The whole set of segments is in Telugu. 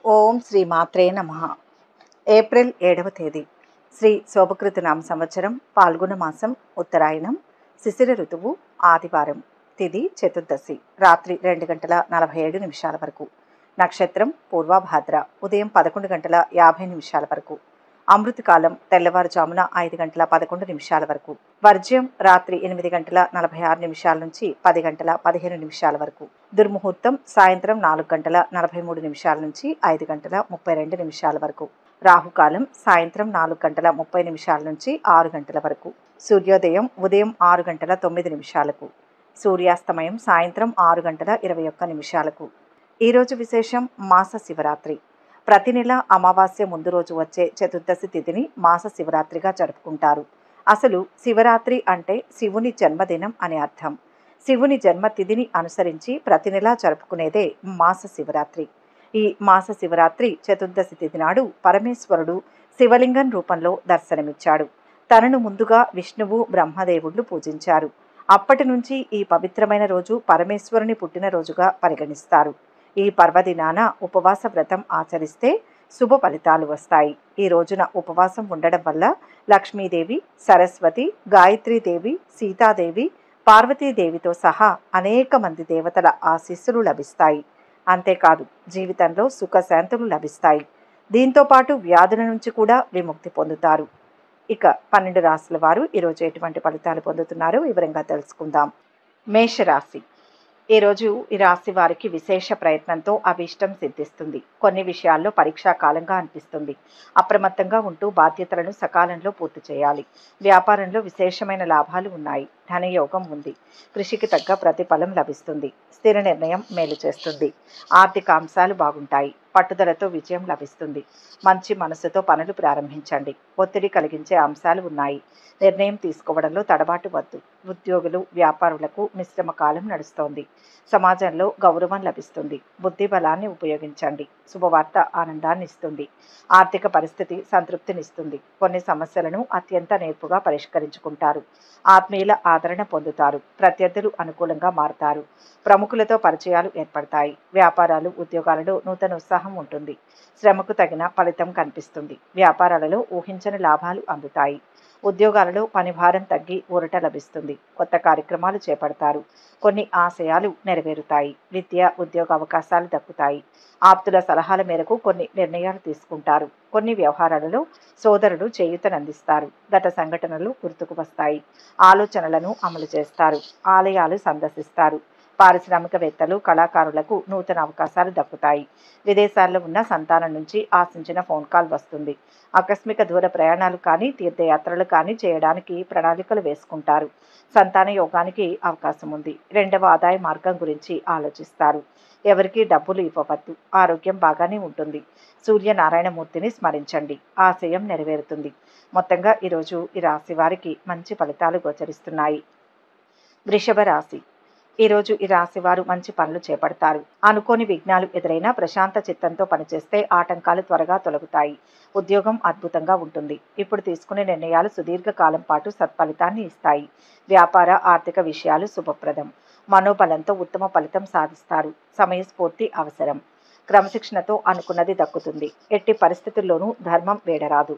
ఓం శ్రీ మాత్రే నమః. ఏప్రిల్ 7వ తేదీ శ్రీ శోభకృత నామ సంవత్సరం పాల్గొన మాసం ఉత్తరాయణం శిశిర ఋతువు ఆదివారం. తిథి చతుర్దశి రాత్రి 2:47 వరకు. నక్షత్రం పూర్వభాద్ర ఉదయం 11:50 వరకు. అమృతకాలం తెల్లవారుజామున 5:11 వరకు. వర్జ్యం రాత్రి 8:46 నుంచి 10:15 వరకు. దుర్ముహూర్తం సాయంత్రం 4:43 నుంచి 5:32 వరకు. రాహుకాలం సాయంత్రం 4:30 నుంచి 6 గంటల వరకు. సూర్యోదయం ఉదయం 6:09. సూర్యాస్తమయం సాయంత్రం 6:21. ఈరోజు విశేషం మాస శివరాత్రి. ప్రతి నెల అమావాస్య ముందు రోజు వచ్చే చతుర్దశి తిథిని మాస శివరాత్రిగా జరుపుకుంటారు. అసలు శివరాత్రి అంటే శివుని జన్మదినం అని అర్థం. శివుని జన్మతిథిని అనుసరించి ప్రతి నెలా జరుపుకునేదే మాస శివరాత్రి. ఈ మాస శివరాత్రి చతుర్దశి తిథి నాడు పరమేశ్వరుడు శివలింగం రూపంలో దర్శనమిచ్చాడు. తనను ముందుగా విష్ణువు బ్రహ్మదేవుళ్ళు పూజించారు. అప్పటి నుంచి ఈ పవిత్రమైన రోజు పరమేశ్వరుని పుట్టినరోజుగా పరిగణిస్తారు. ఈ పర్వదినాన ఉపవాస వ్రతం ఆచరిస్తే శుభ ఫలితాలు వస్తాయి. ఈ రోజున ఉపవాసం ఉండడం వల్ల లక్ష్మీదేవి, సరస్వతి, గాయత్రీదేవి, సీతాదేవి, పార్వతీదేవితో సహా అనేక మంది దేవతల ఆశీస్సులు లభిస్తాయి. అంతేకాదు జీవితంలో సుఖశాంతులు లభిస్తాయి. దీంతో పాటు వ్యాధుల నుంచి కూడా విముక్తి పొందుతారు. ఇక 12 రాశుల వారు ఈరోజు ఎటువంటి ఫలితాలు పొందుతున్నారో వివరంగా తెలుసుకుందాం. మేషరాశి. ఈరోజు ఈ రాశి వారికి విశేష ప్రయత్నంతో అభీష్టం సిద్ధిస్తుంది. కొన్ని విషయాల్లో పరీక్షా కాలంగా అనిపిస్తుంది. అప్రమత్తంగా ఉంటూ బాధ్యతలను సకాలంలో పూర్తి చేయాలి. వ్యాపారంలో విశేషమైన లాభాలు ఉన్నాయి. ధనయోగం ఉంది. కృషికి తగ్గ ప్రతిఫలం లభిస్తుంది. స్థిర నిర్ణయం మేలు చేస్తుంది. ఆర్థిక అంశాలు బాగుంటాయి. పట్టుదలతో విజయం లభిస్తుంది. మంచి మనసుతో పనులు ప్రారంభించండి. ఒత్తిడి కలిగించే అంశాలు ఉన్నాయి. నిర్ణయం తీసుకోవడంలో తడబాటు వద్దు. ఉద్యోగులు, వ్యాపారులకు మిశ్రమ కాలం నడుస్తోంది. సమాజంలో గౌరవం లభిస్తుంది. బుద్ధి బలాన్ని ఉపయోగించండి. శుభవార్త ఆనందాన్ని ఇస్తుంది. ఆర్థిక పరిస్థితి సంతృప్తినిస్తుంది. కొన్ని సమస్యలను అత్యంత నేర్పుగా పరిష్కరించుకుంటారు. ఆత్మీయుల ఆదరణ పొందుతారు. ప్రత్యర్థులు అనుకూలంగా మారుతారు. ప్రముఖులతో పరిచయాలు ఏర్పడతాయి. వ్యాపారాలు, ఉద్యోగాలలో నూతన ఉత్సాహం ఉంటుంది. శ్రమకు తగిన ఫలితం కనిపిస్తుంది. వ్యాపారాలలో ఊహించని లాభాలు అందుతాయి. ఉద్యోగాలలో పనిభారం తగ్గి ఊరట లభిస్తుంది. కొత్త కార్యక్రమాలు చేపడతారు. కొన్ని ఆశయాలు నెరవేరుతాయి. విద్య, ఉద్యోగ అవకాశాలు దక్కుతాయి. ఆప్తుల సలహాల మేరకు కొన్ని నిర్ణయాలు తీసుకుంటారు. కొన్ని వ్యవహారాలలో సోదరుడు చేయూతనందిస్తారు. గత సంఘటనలు గుర్తుకు వస్తాయి. ఆలోచనలను అమలు చేస్తారు. ఆలయాలు సందర్శిస్తారు. పారిశ్రామికవేత్తలు, కళాకారులకు నూతన అవకాశాలు దక్కుతాయి. విదేశాల్లో ఉన్న సంతానం నుంచి ఆశించిన ఫోన్ కాల్ వస్తుంది. ఆకస్మిక దూర ప్రయాణాలు కానీ, తీర్థయాత్రలు కానీ చేయడానికి ప్రణాళికలు వేసుకుంటారు. సంతాన యోగానికి అవకాశం ఉంది. రెండవ ఆదాయ మార్గం గురించి ఆలోచిస్తారు. ఎవరికి డబ్బులు ఇవ్వవద్దు. ఆరోగ్యం బాగానే ఉంటుంది. సూర్యనారాయణమూర్తిని స్మరించండి. ఆశయం నెరవేరుతుంది. మొత్తంగా ఈరోజు ఈ రాశి వారికి మంచి ఫలితాలు గోచరిస్తున్నాయి. వృషభ రాశి. ఈరోజు ఈ రాశి వారు మంచి పనులు చేపడతారు. అనుకోని విఘ్నాలు ఎదురైనా ప్రశాంత చిత్తంతో పనిచేస్తే ఆటంకాలు త్వరగా తొలగుతాయి. ఉద్యోగం అద్భుతంగా ఉంటుంది. ఇప్పుడు తీసుకునే నిర్ణయాలు సుదీర్ఘకాలం పాటు సత్ఫలితాన్ని ఇస్తాయి. వ్యాపార, ఆర్థిక విషయాలు శుభప్రదం. మనోబలంతో ఉత్తమ ఫలితం సాధిస్తారు. సమయస్ఫూర్తి అవసరం. క్రమశిక్షణతో అనుకున్నది దక్కుతుంది. ఎట్టి పరిస్థితుల్లోనూ ధర్మం వేడరాదు.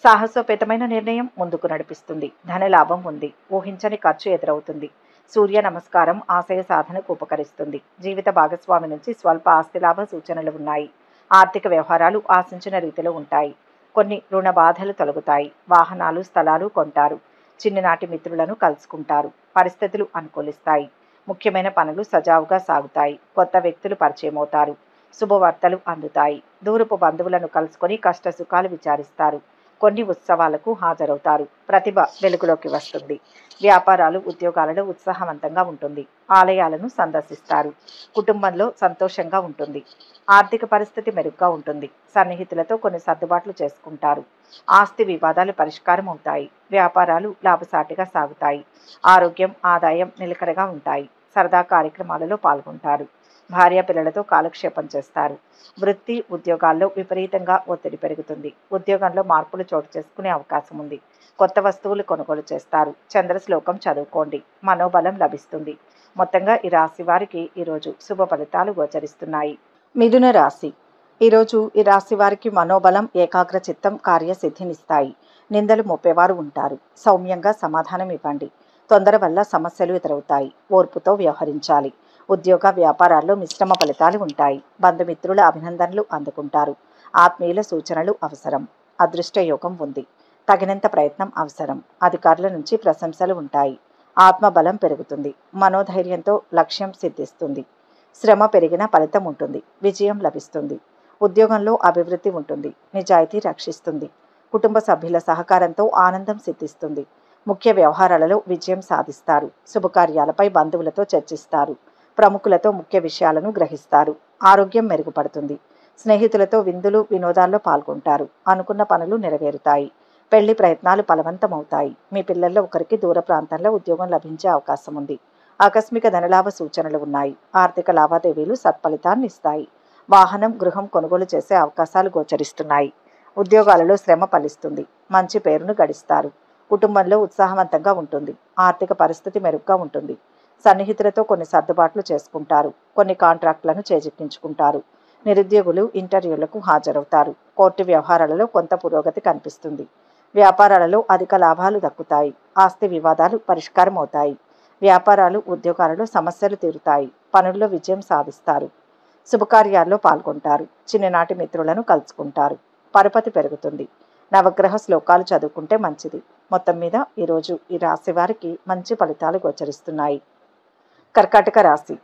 సాహసోపేతమైన నిర్ణయం ముందుకు నడిపిస్తుంది. ధనలాభం ఉంది. ఊహించని ఖర్చు ఎదురవుతుంది. సూర్య నమస్కారం ఆశయ సాధనకు ఉపకరిస్తుంది. జీవిత భాగస్వామి నుంచి స్వల్ప ఆస్తిలాభ సూచనలు ఉన్నాయి. ఆర్థిక వ్యవహారాలు ఆశించిన రీతిలో ఉంటాయి. కొన్ని రుణ బాధలు తొలగుతాయి. వాహనాలు, స్థలాలు కొంటారు. చిన్ననాటి మిత్రులను కలుసుకుంటారు. పరిస్థితులు అనుకూలిస్తాయి. ముఖ్యమైన పనులు సజావుగా సాగుతాయి. కొత్త వ్యక్తులు పరిచయమవుతారు. శుభవార్తలు అందుతాయి. దూరపు బంధువులను కలుసుకొని కష్ట సుఖాలు విచారిస్తారు. కొన్ని ఉత్సవాలకు హాజరవుతారు. ప్రతిభ వెలుగులోకి వస్తుంది. వ్యాపారాలు, ఉద్యోగాలలో ఉత్సాహవంతంగా ఉంటుంది. ఆలయాలను సందర్శిస్తారు. కుటుంబంలో సంతోషంగా ఉంటుంది. ఆర్థిక పరిస్థితి మెరుగ్గా ఉంటుంది. సన్నిహితులతో కొన్ని సర్దుబాట్లు చేసుకుంటారు. ఆస్తి వివాదాలు పరిష్కారం అవుతాయి. వ్యాపారాలు లాభసాటిగా సాగుతాయి. ఆరోగ్యం, ఆదాయం నిలకడగా ఉంటాయి. సరదా కార్యక్రమాలలో పాల్గొంటారు. భార్య పిల్లలతో కాలక్షేపం చేస్తారు. వృత్తి, ఉద్యోగాల్లో విపరీతంగా ఒత్తిడి పెరుగుతుంది. ఉద్యోగంలో మార్పులు చోటు చేసుకునే అవకాశం ఉంది. కొత్త వస్తువులు కొనుగోలు చేస్తారు. చంద్రశ్లోకం చదువుకోండి. మనోబలం లభిస్తుంది. మొత్తంగా ఈ రాశి వారికి ఈరోజు శుభ ఫలితాలు గోచరిస్తున్నాయి. మిథున రాశి. ఈరోజు ఈ రాశి వారికి మనోబలం, ఏకాగ్ర చిత్తం కార్యసిద్ధినిస్తాయి. నిందలు మోపేవారు ఉంటారు. సౌమ్యంగా సమాధానం ఇవ్వండి. తొందర వల్ల సమస్యలు ఎదురవుతాయి. ఓర్పుతో వ్యవహరించాలి. ఉద్యోగ వ్యాపారాల్లో మిశ్రమ ఫలితాలు ఉంటాయి. బంధుమిత్రుల అభినందనలు అందుకుంటారు. ఆత్మీయుల సూచనలు అవసరం. అదృష్ట యోగం ఉంది. తగినంత ప్రయత్నం అవసరం. అధికారుల నుంచి ప్రశంసలు ఉంటాయి. ఆత్మబలం పెరుగుతుంది. మనోధైర్యంతో లక్ష్యం సిద్ధిస్తుంది. శ్రమ పెరిగిన ఫలితం ఉంటుంది. విజయం లభిస్తుంది. ఉద్యోగంలో అభివృద్ధి ఉంటుంది. నిజాయితీ రక్షిస్తుంది. కుటుంబ సభ్యుల సహకారంతో ఆనందం సిద్ధిస్తుంది. ముఖ్య వ్యవహారాలలో విజయం సాధిస్తారు. శుభకార్యాలపై బంధువులతో చర్చిస్తారు. ప్రముఖులతో ముఖ్య విషయాలను గ్రహిస్తారు. ఆరోగ్యం మెరుగుపడుతుంది. స్నేహితులతో విందులు, వినోదాల్లో పాల్గొంటారు. అనుకున్న పనులు నెరవేరుతాయి. పెళ్లి ప్రయత్నాలు ఫలవంతమవుతాయి. మీ పిల్లల్లో ఒకరికి దూర ప్రాంతాల్లో ఉద్యోగం లభించే అవకాశం ఉంది. ఆకస్మిక ధనలాభ సూచనలు ఉన్నాయి. ఆర్థిక లావాదేవీలు సత్ఫలితాన్ని ఇస్తాయి. వాహనం, గృహం కొనుగోలు చేసే అవకాశాలు గోచరిస్తున్నాయి. ఉద్యోగాలలో శ్రమ ఫలిస్తుంది. మంచి పేరును గడిస్తారు. కుటుంబంలో ఉత్సాహవంతంగా ఉంటుంది. ఆర్థిక పరిస్థితి మెరుగ్గా ఉంటుంది. సన్నిహితులతో కొన్ని సర్దుబాట్లు చేసుకుంటారు. కొన్ని కాంట్రాక్టులను చేజిక్కించుకుంటారు. నిరుద్యోగులు ఇంటర్వ్యూలకు హాజరవుతారు. కోర్టు వ్యవహారాలలో కొంత పురోగతి కనిపిస్తుంది. వ్యాపారాలలో అధిక లాభాలు దక్కుతాయి. ఆస్తి వివాదాలు పరిష్కారం అవుతాయి. వ్యాపారాలు, ఉద్యోగాలలో సమస్యలు తీరుతాయి. పనుల్లో విజయం సాధిస్తారు. శుభకార్యాల్లో పాల్గొంటారు. చిన్ననాటి మిత్రులను కలుసుకుంటారు. పరపతి పెరుగుతుంది. నవగ్రహ శ్లోకాలు చదువుకుంటే మంచిది. మొత్తం మీద ఈరోజు ఈ రాశి వారికి మంచి ఫలితాలు గోచరిస్తున్నాయి. కర్కాటక రాశి.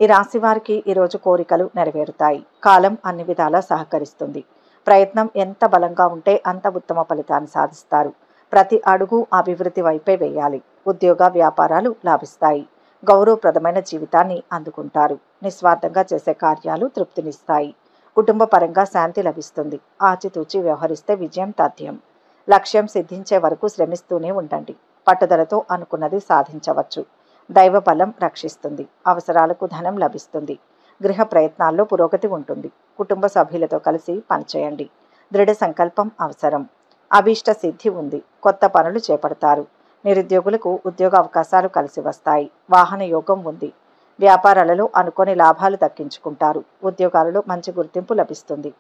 ఈ రాశి వారికి ఈరోజు కోరికలు నెరవేరుతాయి. కాలం అన్ని విధాలా సహకరిస్తుంది. ప్రయత్నం ఎంత బలంగా ఉంటే అంత ఉత్తమ ఫలితాన్ని సాధిస్తారు. ప్రతి అడుగు అభివృద్ధి వైపే వేయాలి. ఉద్యోగ వ్యాపారాలు లాభిస్తాయి. గౌరవప్రదమైన జీవితాన్ని అందుకుంటారు. నిస్వార్థంగా చేసే కార్యాలు తృప్తినిస్తాయి. కుటుంబ పరంగా శాంతి లభిస్తుంది. ఆచితూచి వ్యవహరిస్తే విజయం తథ్యం. లక్ష్యం సిద్ధించే వరకు శ్రమిస్తూనే ఉండండి. పట్టుదలతో అనుకున్నది సాధించవచ్చు. దైవ బలం రక్షిస్తుంది. అవసరాలకు ధనం లభిస్తుంది. గృహ ప్రయత్నాల్లో పురోగతి ఉంటుంది. కుటుంబ సభ్యులతో కలిసి పనిచేయండి. దృఢ సంకల్పం అవసరం. అభీష్ట సిద్ధి ఉంది. కొత్త పనులు చేపడతారు. నిరుద్యోగులకు ఉద్యోగ అవకాశాలు కలిసి వస్తాయి. వాహన యోగం ఉంది. వ్యాపారాలలో అనుకోని లాభాలు దక్కించుకుంటారు. ఉద్యోగాలలో మంచి గుర్తింపు లభిస్తుంది.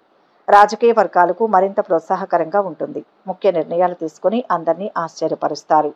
రాజకీయ వర్గాలకు మరింత ప్రోత్సాహకరంగా ఉంటుంది. ముఖ్య నిర్ణయాలు తీసుకుని అందరినీ ఆశ్చర్యపరుస్తారు.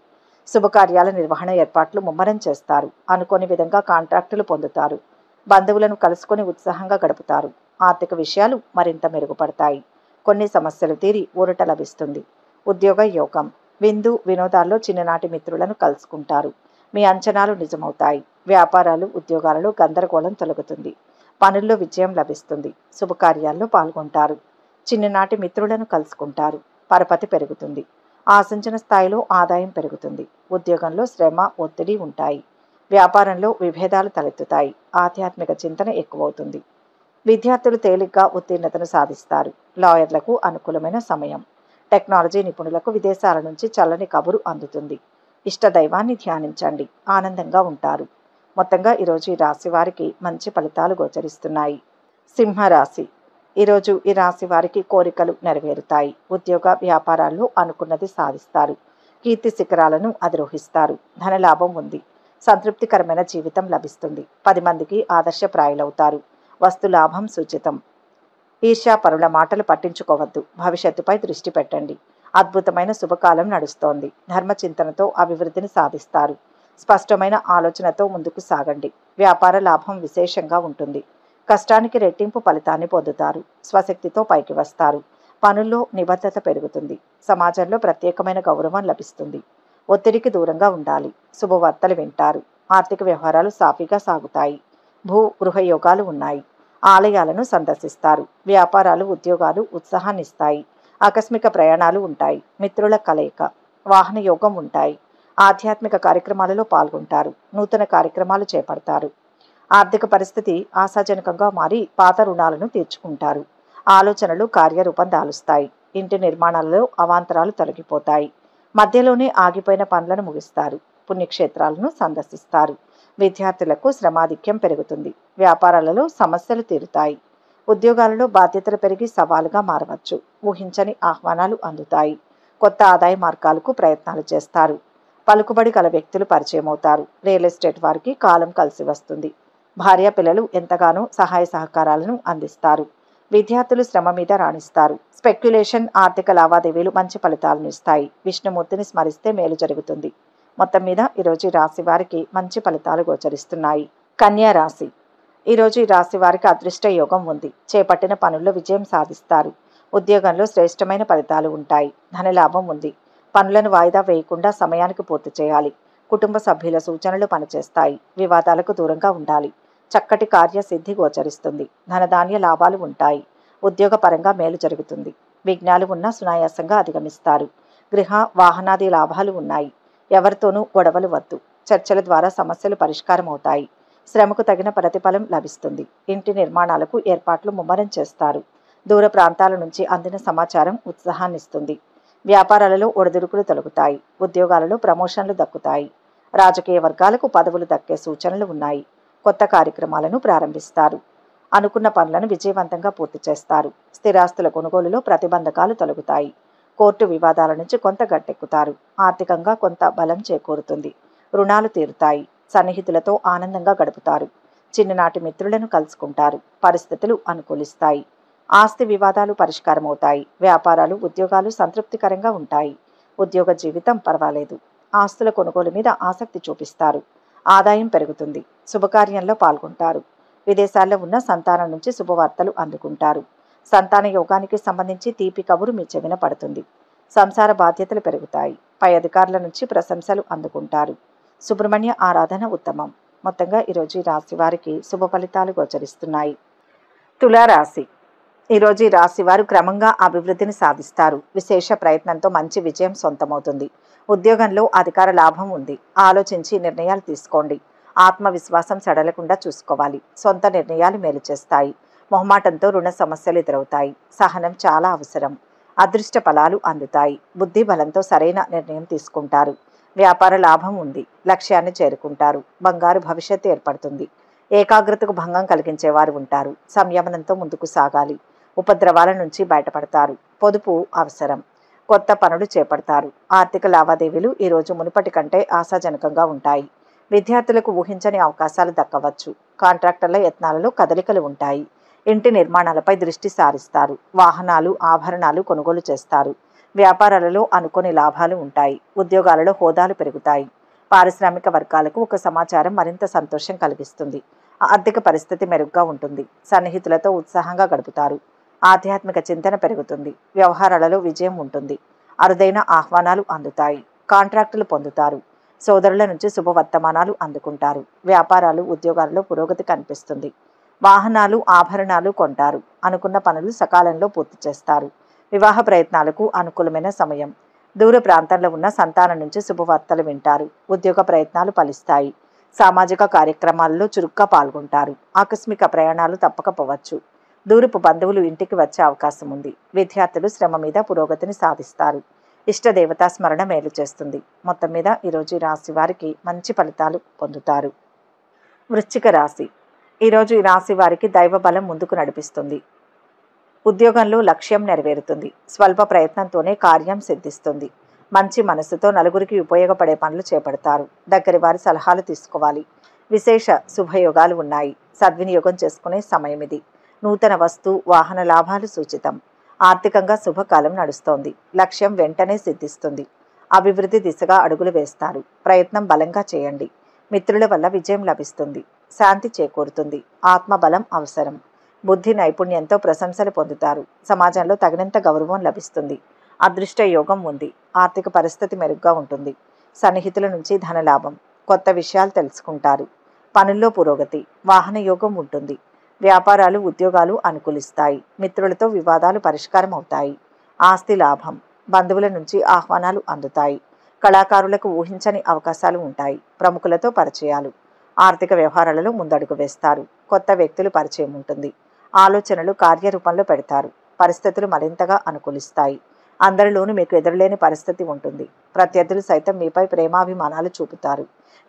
శుభకార్యాల నిర్వహణ ఏర్పాట్లు ముమ్మరం చేస్తారు. అనుకోని విధంగా కాంట్రాక్టులు పొందుతారు. బంధువులను కలుసుకొని ఉత్సాహంగా గడుపుతారు. ఆర్థిక విషయాలు మరింత మెరుగుపడతాయి. కొన్ని సమస్యలు తీరి ఊరట లభిస్తుంది. ఉద్యోగ యోగం. విందు, వినోదాల్లో చిన్ననాటి మిత్రులను కలుసుకుంటారు. మీ అంచనాలు నిజమవుతాయి. వ్యాపారాలు, ఉద్యోగాలలో గందరగోళం తొలగుతుంది. పనుల్లో విజయం లభిస్తుంది. శుభకార్యాల్లో పాల్గొంటారు. చిన్ననాటి మిత్రులను కలుసుకుంటారు. పరపతి పెరుగుతుంది. ఆశించిన స్థాయిలో ఆదాయం పెరుగుతుంది. ఉద్యోగంలో శ్రమ, ఒత్తిడి ఉంటాయి. వ్యాపారంలో విభేదాలు తలెత్తుతాయి. ఆధ్యాత్మిక చింతన ఎక్కువవుతుంది. విద్యార్థులు తేలిగ్గా ఉత్తీర్ణతను సాధిస్తారు. లాయర్లకు అనుకూలమైన సమయం. టెక్నాలజీ నిపుణులకు విదేశాల నుంచి చల్లని కబురు అందుతుంది. ఇష్టదైవాన్ని ధ్యానించండి. ఆనందంగా ఉంటారు. మొత్తంగా ఈరోజు ఈ రాశి వారికి మంచి ఫలితాలు గోచరిస్తున్నాయి. సింహరాశి. ఈరోజు ఈ రాశి వారికి కోరికలు నెరవేరుతాయి. ఉద్యోగ వ్యాపారాల్లో అనుకున్నది సాధిస్తారు. కీర్తి శిఖరాలను అధిరోహిస్తారు. ధనలాభం ఉంది. సంతృప్తికరమైన జీవితం లభిస్తుంది. 10 మందికి ఆదర్శప్రాయులవుతారు. వస్తు లాభం సూచితం. ఈర్ష్యాపరుల మాటలు పట్టించుకోవద్దు. భవిష్యత్తుపై దృష్టి పెట్టండి. అద్భుతమైన శుభకాలం నడుస్తోంది. ధర్మచింతనతో అభివృద్ధిని సాధిస్తారు. స్పష్టమైన ఆలోచనతో ముందుకు సాగండి. వ్యాపార లాభం విశేషంగా ఉంటుంది. కష్టానికి రెట్టింపు ఫలితాన్ని పొందుతారు. స్వశక్తితో పైకి వస్తారు. పనుల్లో నిబద్ధత పెరుగుతుంది. సమాజంలో ప్రత్యేకమైన గౌరవం లభిస్తుంది. ఒత్తిడికి దూరంగా ఉండాలి. శుభవార్తలు వింటారు. ఆర్థిక వ్యవహారాలు సాఫీగా సాగుతాయి. భూ గృహ యోగాలు ఉన్నాయి. ఆలయాలను సందర్శిస్తారు. వ్యాపారాలు, ఉద్యోగాలు ఉత్సాహాన్నిస్తాయి. ఆకస్మిక ప్రయాణాలు ఉంటాయి. మిత్రుల కలయిక. వాహన యోగం ఉంటాయి. ఆధ్యాత్మిక కార్యక్రమాలలో పాల్గొంటారు. నూతన కార్యక్రమాలు చేపడతారు. ఆర్థిక పరిస్థితి ఆశాజనకంగా మారి పాత రుణాలను తీర్చుకుంటారు. ఆలోచనలు కార్యరూపం దాలుస్తాయి. ఇంటి నిర్మాణాలలో అవాంతరాలు తొలగిపోతాయి. మధ్యలోనే ఆగిపోయిన పనులను ముగిస్తారు. పుణ్యక్షేత్రాలను సందర్శిస్తారు. విద్యార్థులకు శ్రమాధిక్యం పెరుగుతుంది. వ్యాపారాలలో సమస్యలు తీరుతాయి. ఉద్యోగాలలో బాధ్యతలు పెరిగి సవాలుగా మారవచ్చు. ఊహించని ఆహ్వానాలు అందుతాయి. కొత్త ఆదాయ మార్గాలకు ప్రయత్నాలు చేస్తారు. పలుకుబడి గల వ్యక్తులు పరిచయం అవుతారు. రియల్ ఎస్టేట్ వారికి కాలం కలిసి వస్తుంది. భార్య పిల్లలు ఎంతగానో సహాయ సహకారాలను అందిస్తారు. విద్యార్థులు శ్రమ మీద రాణిస్తారు. స్పెక్యులేషన్, ఆర్థిక లావాదేవీలు మంచి ఫలితాలను ఇస్తాయి. విష్ణుమూర్తిని స్మరిస్తే మేలు జరుగుతుంది. మొత్తం మీద ఈరోజు ఈ రాశి వారికి మంచి ఫలితాలు గోచరిస్తున్నాయి. కన్యా రాశి. ఈరోజు ఈ రాశి వారికి అదృష్ట యోగం ఉంది. చేపట్టిన పనుల్లో విజయం సాధిస్తారు. ఉద్యోగంలో శ్రేష్టమైన ఫలితాలు ఉంటాయి. ధనలాభం ఉంది. పనులను వాయిదా వేయకుండా సమయానికి పూర్తి చేయాలి. కుటుంబ సభ్యుల సూచనలు పనిచేస్తాయి. వివాదాలకు దూరంగా ఉండాలి. చక్కటి కార్యసిద్ధి గోచరిస్తుంది. ధనధాన్య లాభాలు ఉంటాయి. ఉద్యోగపరంగా మేలు జరుగుతుంది. విఘ్నాలు ఉన్నా సునాయాసంగా అధిగమిస్తారు. గృహ వాహనాది లాభాలు ఉన్నాయి. ఎవరితోనూ గొడవలు వద్దు. చర్చల ద్వారా సమస్యలు పరిష్కారం అవుతాయి. శ్రమకు తగిన ప్రతిఫలం లభిస్తుంది. ఇంటి నిర్మాణాలకు ఏర్పాట్లు ముమ్మరం చేస్తారు. దూర ప్రాంతాల నుంచి అందిన సమాచారం ఉత్సాహాన్నిస్తుంది. వ్యాపారాలలో ఒడిదుడుకులు తొలగుతాయి. ఉద్యోగాలలో ప్రమోషన్లు దక్కుతాయి. రాజకీయ వర్గాలకు పదవులు దక్కే సూచనలు ఉన్నాయి. కొత్త కార్యక్రమాలను ప్రారంభిస్తారు. అనుకున్న పనులను విజయవంతంగా పూర్తి చేస్తారు. స్థిరాస్తుల కొనుగోలులో ప్రతిబంధకాలు తొలగుతాయి. కోర్టు వివాదాల నుంచి కొంత గట్టెక్కుతారు. ఆర్థికంగా కొంత బలం చేకూరుతుంది. రుణాలు తీరుతాయి. సన్నిహితులతో ఆనందంగా గడుపుతారు. చిన్ననాటి మిత్రులను కలుసుకుంటారు. పరిస్థితులు అనుకూలిస్తాయి. ఆస్తి వివాదాలు పరిష్కారమవుతాయి. వ్యాపారాలు, ఉద్యోగాలు సంతృప్తికరంగా ఉంటాయి. ఉద్యోగ జీవితం పర్వాలేదు. ఆస్తుల కొనుగోలు మీద ఆసక్తి చూపిస్తారు. ఆదాయం పెరుగుతుంది. శుభకార్యంలో పాల్గొంటారు. విదేశాల్లో ఉన్న సంతానం నుంచి శుభవార్తలు అందుకుంటారు. సంతాన యోగానికి సంబంధించి తీపి కబురు మీ చెవిన పడుతుంది. సంసార బాధ్యతలు పెరుగుతాయి. పై అధికారుల నుంచి ప్రశంసలు అందుకుంటారు. సుబ్రహ్మణ్య ఆరాధన ఉత్తమం. మొత్తంగా ఈరోజు ఈ రాశి వారికి శుభ ఫలితాలు గోచరిస్తున్నాయి. తులారాశి. ఈరోజు ఈ రాశి వారు క్రమంగా అభివృద్ధిని సాధిస్తారు. విశేష ప్రయత్నంతో మంచి విజయం సొంతమవుతుంది. ఉద్యోగంలో అధికార లాభం ఉంది. ఆలోచించి నిర్ణయాలు తీసుకోండి. ఆత్మవిశ్వాసం సడలకుండా చూసుకోవాలి. సొంత నిర్ణయాలు మేలు చేస్తాయి. మొహమాటంతో రుణ సమస్యలు ఎదురవుతాయి. సహనం చాలా అవసరం. అదృష్ట ఫలాలు అందుతాయి. బుద్ధి బలంతో సరైన నిర్ణయం తీసుకుంటారు. వ్యాపార లాభం ఉంది. లక్ష్యాన్ని చేరుకుంటారు. బంగారు భవిష్యత్తు ఏర్పడుతుంది. ఏకాగ్రతకు భంగం కలిగించేవారు ఉంటారు. సంయమనంతో ముందుకు సాగాలి. ఉపద్రవాల నుంచి బయటపడతారు. పొదుపు అవసరం. కొత్త పనులు చేపడతారు. ఆర్థిక లావాదేవీలు ఈరోజు మునుపటి కంటే ఆశాజనకంగా ఉంటాయి. విద్యార్థులకు ఊహించని అవకాశాలు దక్కవచ్చు. కాంట్రాక్టర్ల యత్నాలలో కదలికలు ఉంటాయి. ఇంటి నిర్మాణాలపై దృష్టి సారిస్తారు. వాహనాలు, ఆభరణాలు కొనుగోలు చేస్తారు. వ్యాపారాలలో అనుకోని లాభాలు ఉంటాయి. ఉద్యోగాలలో హోదాలు పెరుగుతాయి. పారిశ్రామిక వర్గాలకు ఒక సమాచారం మరింత సంతోషం కలిగిస్తుంది. ఆర్థిక పరిస్థితి మెరుగ్గా ఉంటుంది. సన్నిహితులతో ఉత్సాహంగా గడుపుతారు. ఆధ్యాత్మిక చింతన పెరుగుతుంది. వ్యవహారాలలో విజయం ఉంటుంది. అరుదైన ఆహ్వానాలు అందుతాయి. కాంట్రాక్టులు పొందుతారు. సోదరుల నుంచి శుభవర్తమానాలు అందుకుంటారు. వ్యాపారాలు, ఉద్యోగాలలో పురోగతి కనిపిస్తుంది. వాహనాలు, ఆభరణాలు కొంటారు. అనుకున్న పనులు సకాలంలో పూర్తి చేస్తారు. వివాహ ప్రయత్నాలకు అనుకూలమైన సమయం. దూర ప్రాంతంలో ఉన్న సంతానం నుంచి శుభవార్తలు వింటారు. ఉద్యోగ ప్రయత్నాలు ఫలిస్తాయి. సామాజిక కార్యక్రమాలలో చురుగ్గా పాల్గొంటారు. ఆకస్మిక ప్రయాణాలు తప్పకపోవచ్చు. దూరపు బంధువులు ఇంటికి వచ్చే అవకాశం ఉంది. విద్యార్థులు శ్రమ మీద పురోగతిని సాధిస్తారు. ఇష్టదేవతా స్మరణ మేలు చేస్తుంది. మొత్తం మీద ఈరోజు ఈ రాశి వారికి మంచి ఫలితాలు పొందుతారు. వృశ్చిక రాశి. ఈరోజు ఈ రాశి వారికి దైవ బలం ముందుకు నడిపిస్తుంది. ఉద్యోగంలో లక్ష్యం నెరవేరుతుంది. స్వల్ప ప్రయత్నంతోనే కార్యం సిద్ధిస్తుంది. మంచి మనసుతో నలుగురికి ఉపయోగపడే పనులు చేపడతారు. దగ్గరి వారి సలహాలు తీసుకోవాలి. విశేష శుభయోగాలు ఉన్నాయి. సద్వినియోగం చేసుకునే సమయం ఇది. నూతన వస్తు, వాహన లాభాలు సూచితం. ఆర్థికంగా శుభకాలం నడుస్తోంది. లక్ష్యం వెంటనే సిద్ధిస్తుంది. అభివృద్ధి దిశగా అడుగులు వేస్తారు. ప్రయత్నం బలంగా చేయండి. మిత్రుల వల్ల విజయం లభిస్తుంది. శాంతి చేకూరుతుంది. ఆత్మబలం అవసరం. బుద్ధి నైపుణ్యంతో ప్రశంసలు పొందుతారు. సమాజంలో తగినంత గౌరవం లభిస్తుంది. అదృష్ట యోగం ఉంది. ఆర్థిక పరిస్థితి మెరుగ్గా ఉంటుంది. సన్నిహితుల నుంచి ధనలాభం. కొత్త విషయాలు తెలుసుకుంటారు. పనుల్లో పురోగతి. వాహన యోగం ఉంటుంది. వ్యాపారాలు, ఉద్యోగాలు అనుకూలిస్తాయి. మిత్రులతో వివాదాలు పరిష్కారం అవుతాయి. ఆస్తి లాభం. బంధువుల నుంచి ఆహ్వానాలు అందుతాయి. కళాకారులకు ఊహించని అవకాశాలు ఉంటాయి. ప్రముఖులతో పరిచయాలు. ఆర్థిక వ్యవహారాలలో ముందడుగు వేస్తారు. కొత్త వ్యక్తులు పరిచయం ఉంటుంది. ఆలోచనలు కార్యరూపంలో పెడతారు. పరిస్థితులు మరింతగా అనుకూలిస్తాయి. అందరిలోనూ మీకు ఎదురులేని పరిస్థితి ఉంటుంది. ప్రత్యర్థులు సైతం మీపై ప్రేమాభిమానాలు చూపుతారు.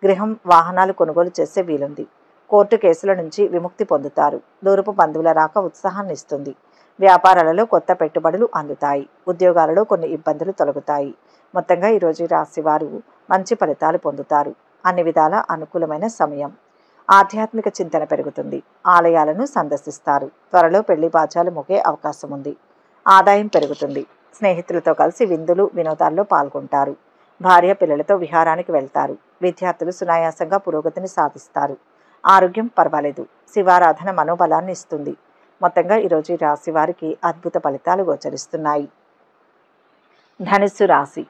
గృహం, వాహనాలు కొనుగోలు చేసే వీలుంది. కోర్టు కేసుల నుంచి విముక్తి పొందుతారు. దూరపు బంధువుల రాక ఉత్సాహాన్ని ఇస్తుంది. వ్యాపారాలలో కొత్త పెట్టుబడులు అందుతాయి. ఉద్యోగాలలో కొన్ని ఇబ్బందులు తొలగుతాయి. మొత్తంగా ఈరోజు రాశి వారు మంచి ఫలితాలు పొందుతారు. అన్ని విధాల అనుకూలమైన సమయం. ఆధ్యాత్మిక చింతన పెరుగుతుంది. ఆలయాలను సందర్శిస్తారు. త్వరలో పెళ్లి బాచాలు ముగే అవకాశం ఉంది. ఆదాయం పెరుగుతుంది. స్నేహితులతో కలిసి విందులు వినోదాల్లో పాల్గొంటారు. భార్య పిల్లలతో విహారానికి వెళ్తారు. విద్యార్థులు సునాయాసంగా పురోగతిని సాధిస్తారు. ఆరోగ్యం పర్వాలేదు. శివారాధన మనోబలాన్ని ఇస్తుంది. మొత్తంగా ఈరోజు ఈ రాశి వారికి అద్భుత ఫలితాలు గోచరిస్తున్నాయి. ధనుస్సు రాశి.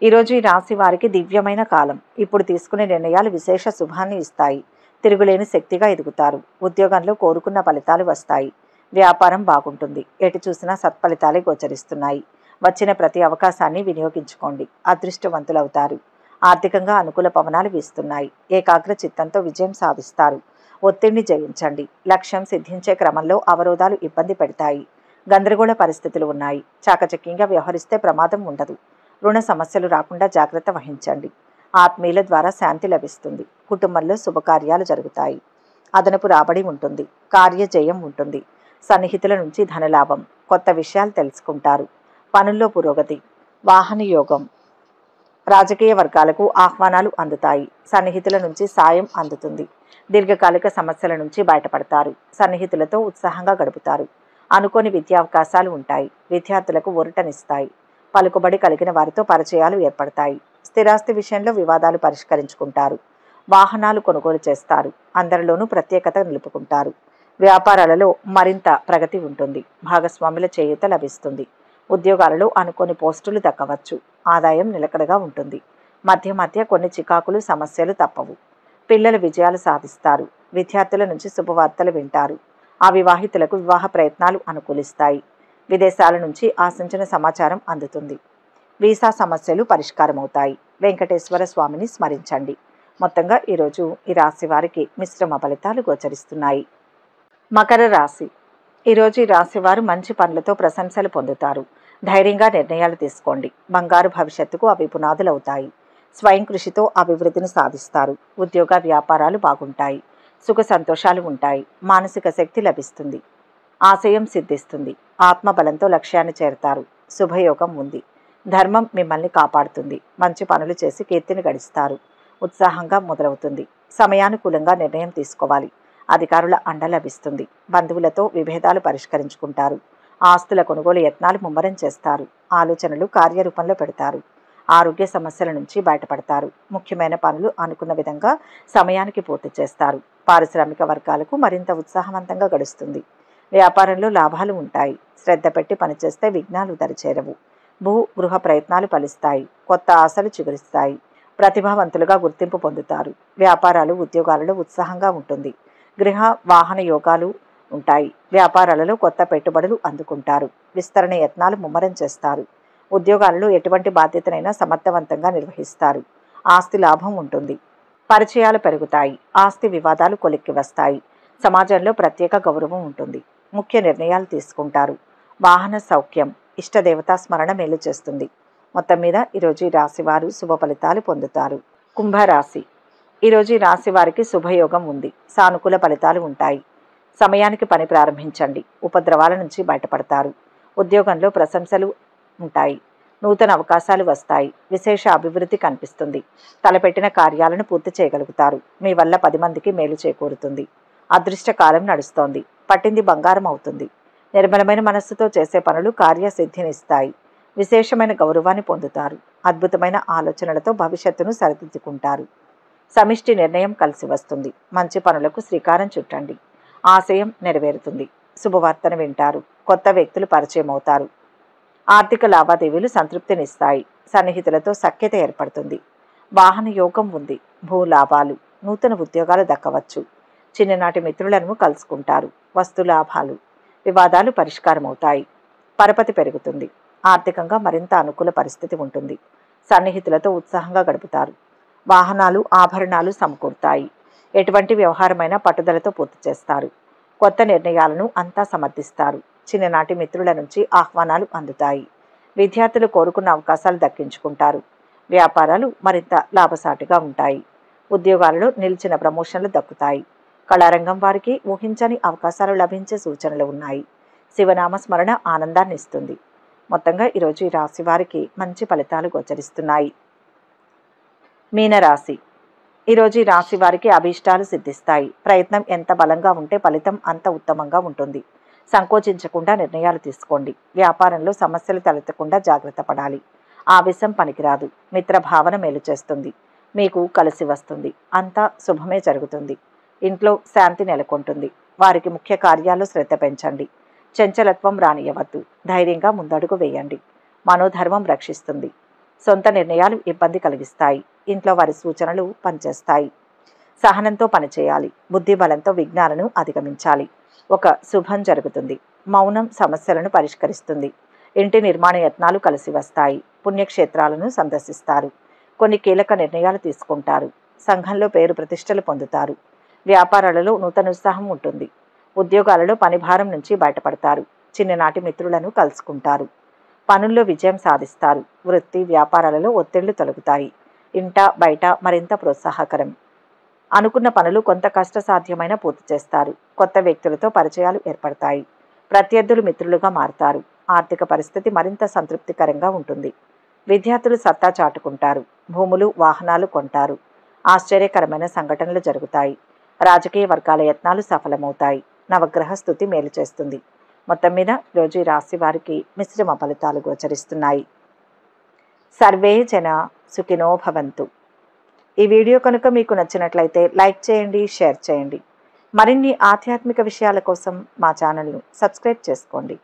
ఈరోజు ఈ రాశి వారికి దివ్యమైన కాలం. ఇప్పుడు తీసుకునే నిర్ణయాలు విశేష శుభాన్ని ఇస్తాయి. తిరుగులేని శక్తిగా ఎదుగుతారు. ఉద్యోగంలో కోరుకున్న ఫలితాలు వస్తాయి. వ్యాపారం బాగుంటుంది. ఎటు చూసినా సత్ఫలితాలే గోచరిస్తున్నాయి. వచ్చిన ప్రతి అవకాశాన్ని వినియోగించుకోండి. అదృష్టవంతులవుతారు. ఆర్థికంగా అనుకూల పవనాలు వీస్తున్నాయి. ఏకాగ్ర చిత్తంతో విజయం సాధిస్తారు. ఒత్తిడిని జయించండి. లక్ష్యం సిద్ధించే క్రమంలో అవరోధాలు ఇబ్బంది పెడతాయి. గందరగోళ పరిస్థితులు ఉన్నాయి. చాకచక్యంగా వ్యవహరిస్తే ప్రమాదం ఉండదు. రుణ సమస్యలు రాకుండా జాగ్రత్త వహించండి. ఆత్మీయుల ద్వారా శాంతి లభిస్తుంది. కుటుంబంలో శుభకార్యాలు జరుగుతాయి. అదనపు రాబడి ఉంటుంది. కార్యజయం ఉంటుంది. సన్నిహితుల నుంచి ధనలాభం. కొత్త విషయాలు తెలుసుకుంటారు. పనుల్లో పురోగతి. వాహన యోగం. రాజకీయ వర్గాలకు ఆహ్వానాలు అందుతాయి. సన్నిహితుల నుంచి సాయం అందుతుంది. దీర్ఘకాలిక సమస్యల నుంచి బయటపడతారు. సన్నిహితులతో ఉత్సాహంగా గడుపుతారు. అనుకోని విద్యావకాశాలు ఉంటాయి. విద్యార్థులకు ఊరటనిస్తాయి. పలుకుబడి కలిగిన వారితో పరిచయాలు ఏర్పడతాయి. స్థిరాస్తి విషయంలో వివాదాలు పరిష్కరించుకుంటారు. వాహనాలు కొనుగోలు చేస్తారు. అందరిలోనూ ప్రత్యేకత నిలుపుకుంటారు. వ్యాపారాలలో మరింత ప్రగతి ఉంటుంది. భాగస్వాముల చేయూత లభిస్తుంది. ఉద్యోగాలలో అనుకోని పోస్టులు దక్కవచ్చు. ఆదాయం నిలకడగా ఉంటుంది. మధ్య మధ్య కొన్ని చికాకులు సమస్యలు తప్పవు. పిల్లల విజయాలు సాధిస్తారు. విద్యార్థుల నుంచి శుభవార్తలు వింటారు. అవివాహితులకు వివాహ ప్రయత్నాలు అనుకూలిస్తాయి. విదేశాల నుంచి ఆశించిన సమాచారం అందుతుంది. వీసా సమస్యలు పరిష్కారమవుతాయి. వెంకటేశ్వర స్వామిని స్మరించండి. మొత్తంగా ఈరోజు ఈ రాశి వారికి మిశ్రమ ఫలితాలు గోచరిస్తున్నాయి. మకర రాశి. ఈరోజు ఈ రాశి వారు మంచి పనులతో ప్రశంసలు పొందుతారు. ధైర్యంగా నిర్ణయాలు తీసుకోండి. బంగారు భవిష్యత్తుకు అవి పునాదులవుతాయి. స్వయం కృషితో అభివృద్ధిని సాధిస్తారు. ఉద్యోగ వ్యాపారాలు బాగుంటాయి. సుఖ సంతోషాలు ఉంటాయి. మానసిక శక్తి లభిస్తుంది. ఆశయం సిద్ధిస్తుంది. ఆత్మబలంతో లక్ష్యాన్ని చేరుతారు. శుభయోగం ఉంది. ధర్మం మిమ్మల్ని కాపాడుతుంది. మంచి పనులు చేసి కీర్తిని గడిస్తారు. ఉత్సాహంగా మొదలవుతుంది. సమయానుకూలంగా నిర్ణయం తీసుకోవాలి. అధికారుల అండ లభిస్తుంది. బంధువులతో విభేదాలు పరిష్కరించుకుంటారు. ఆస్తుల కొనుగోలు యత్నాలు ముమ్మరం చేస్తారు. ఆలోచనలు కార్యరూపంలో పెడతారు. ఆరోగ్య సమస్యల నుంచి బయటపడతారు. ముఖ్యమైన పనులు అనుకున్న విధంగా సమయానికి పూర్తి చేస్తారు. పారిశ్రామిక వర్గాలకు మరింత ఉత్సాహవంతంగా గడుస్తుంది. వ్యాపారంలో లాభాలు ఉంటాయి. శ్రద్ధ పెట్టి పనిచేస్తే విఘ్నాలు దరిచేరవు. భూ గృహ ప్రయత్నాలు ఫలిస్తాయి. కొత్త ఆశలు చిగురిస్తాయి. ప్రతిభావంతులుగా గుర్తింపు పొందుతారు. వ్యాపారాలు ఉద్యోగాలలో ఉత్సాహంగా ఉంటుంది. గృహ వాహన యోగాలు ఉంటాయి. వ్యాపారాలలో కొత్త పెట్టుబడులు అందుకుంటారు. విస్తరణ యత్నాలు ముమ్మరం చేస్తారు. ఉద్యోగాలలో ఎటువంటి బాధ్యతనైనా సమర్థవంతంగా నిర్వహిస్తారు. ఆస్తి లాభం ఉంటుంది. పరిచయాలు పెరుగుతాయి. ఆస్తి వివాదాలు కొలిక్కి వస్తాయి. సమాజంలో ప్రత్యేక గౌరవం ఉంటుంది. ముఖ్య నిర్ణయాలు తీసుకుంటారు. వాహన సౌఖ్యం. ఇష్టదేవతా స్మరణ మేలు చేస్తుంది. మొత్తం మీద ఈరోజు ఈ రాశి వారు శుభ ఫలితాలు పొందుతారు. కుంభరాశి. ఈరోజు ఈ రాశి వారికి శుభయోగం ఉంది. సానుకూల ఫలితాలు ఉంటాయి. సమయానికి పని ప్రారంభించండి. ఉపద్రవాల నుంచి బయటపడతారు. ఉద్యోగంలో ప్రశంసలు ఉంటాయి. నూతన అవకాశాలు వస్తాయి. విశేష అభివృద్ధి కనిపిస్తుంది. తలపెట్టిన కార్యాలను పూర్తి చేయగలుగుతారు. మీ వల్ల 10 మందికి మేలు చేకూరుతుంది. అదృష్టకాలం నడుస్తోంది. పట్టింది బంగారం అవుతుంది. నిర్మలమైన మనస్సుతో చేసే పనులు కార్యసిద్ధినిస్తాయి. విశేషమైన గౌరవాన్ని పొందుతారు. అద్భుతమైన ఆలోచనలతో భవిష్యత్తును సరిదిద్దుకుంటారు. సమిష్టి నిర్ణయం కలిసి వస్తుంది. మంచి పనులకు శ్రీకారం చుట్టండి. ఆశయం నెరవేరుతుంది. శుభవార్తను వింటారు. కొత్త వ్యక్తులు పరిచయం అవుతారు. ఆర్థిక లావాదేవీలు సంతృప్తినిస్తాయి. సన్నిహితులతో సఖ్యత ఏర్పడుతుంది. వాహన యోగం ఉంది. భూ లాభాలు. నూతన ఉద్యోగాలు దక్కవచ్చు. చిన్ననాటి మిత్రులను కలుసుకుంటారు. వస్తు లాభాలు. వివాదాలు పరిష్కారమవుతాయి. పరపతి పెరుగుతుంది. ఆర్థికంగా మరింత అనుకూల పరిస్థితి ఉంటుంది. సన్నిహితులతో ఉత్సాహంగా గడుపుతారు. వాహనాలు ఆభరణాలు సమకూరుతాయి. ఎటువంటి వ్యవహారమైనా పట్టుదలతో పూర్తి చేస్తారు. కొత్త నిర్ణయాలను అంతా సమర్థిస్తారు. చిన్ననాటి మిత్రుల నుంచి ఆహ్వానాలు అందుతాయి. విద్యార్థులు కోరుకున్న అవకాశాలు దక్కించుకుంటారు. వ్యాపారాలు మరింత లాభసాటిగా ఉంటాయి. ఉద్యోగాలలో నిలిచిన ప్రమోషన్లు దక్కుతాయి. కళారంగం వారికి ఊహించని అవకాశాలు లభించే సూచనలు ఉన్నాయి. శివనామ స్మరణ ఆనందాన్ని ఇస్తుంది. మొత్తంగా ఈరోజు ఈ రాశి వారికి మంచి ఫలితాలు గోచరిస్తున్నాయి. మీనరాశి. ఈరోజు ఈ రాశి వారికి అభీష్టాలు సిద్ధిస్తాయి. ప్రయత్నం ఎంత బలంగా ఉంటే ఫలితం అంత ఉత్తమంగా ఉంటుంది. సంకోచించకుండా నిర్ణయాలు తీసుకోండి. వ్యాపారంలో సమస్యలు తలెత్తకుండా జాగ్రత్త పడాలి. ఆవేశం పనికిరాదు. మిత్ర భావన మేలు చేస్తుంది. మీకు కలిసి వస్తుంది. అంతా శుభమే జరుగుతుంది. ఇంట్లో శాంతి నెలకొంటుంది. వారికి ముఖ్య కార్యాల్లో శ్రద్ధ పెంచండి. చంచలత్వం రానియవద్దు. ధైర్యంగా ముందడుగు వేయండి. మనోధర్మం రక్షిస్తుంది. సొంత నిర్ణయాలు ఇబ్బంది కలిగిస్తాయి. ఇంట్లో వారి సూచనలు పనిచేస్తాయి. సహనంతో పనిచేయాలి. బుద్ధి బలంతో విఘ్నాలను అధిగమించాలి. ఒక శుభం జరుగుతుంది. మౌనం సమస్యలను పరిష్కరిస్తుంది. ఇంటి నిర్మాణ యత్నాలు కలిసి వస్తాయి. పుణ్యక్షేత్రాలను సందర్శిస్తారు. కొన్ని కీలక నిర్ణయాలు తీసుకుంటారు. సంఘంలో పేరు ప్రతిష్టలు పొందుతారు. వ్యాపారాలలో నూతన ఉత్సాహం ఉంటుంది. ఉద్యోగాలలో పనిభారం నుంచి బయటపడతారు. చిన్ననాటి మిత్రులను కలుసుకుంటారు. పనుల్లో విజయం సాధిస్తారు. వృత్తి వ్యాపారాలలో ఒత్తిళ్లు తొలగుతాయి. ఇంట బయట మరింత ప్రోత్సాహకరం. అనుకున్న పనులు కొంత కష్టసాధ్యమైన పూర్తి చేస్తారు. కొత్త వ్యక్తులతో పరిచయాలు ఏర్పడతాయి. ప్రత్యర్థులు మిత్రులుగా మారుతారు. ఆర్థిక పరిస్థితి మరింత సంతృప్తికరంగా ఉంటుంది. విద్యార్థులు సత్తా చాటుకుంటారు. భూములు వాహనాలు కొంటారు. ఆశ్చర్యకరమైన సంఘటనలు జరుగుతాయి. రాజకీయ వర్గాల యత్నాలు సఫలమవుతాయి. నవగ్రహ స్థుతి మేలు చేస్తుంది. మొత్తం మీద రోజు ఈ రాశి వారికి మిశ్రమ ఫలితాలు గోచరిస్తున్నాయి. సర్వే జన సుఖినో భవంతు. ఈ వీడియో కనుక మీకు నచ్చినట్లయితే లైక్ చేయండి, షేర్ చేయండి. మరిన్ని ఆధ్యాత్మిక విషయాల కోసం మా ఛానల్ను సబ్స్క్రైబ్ చేసుకోండి.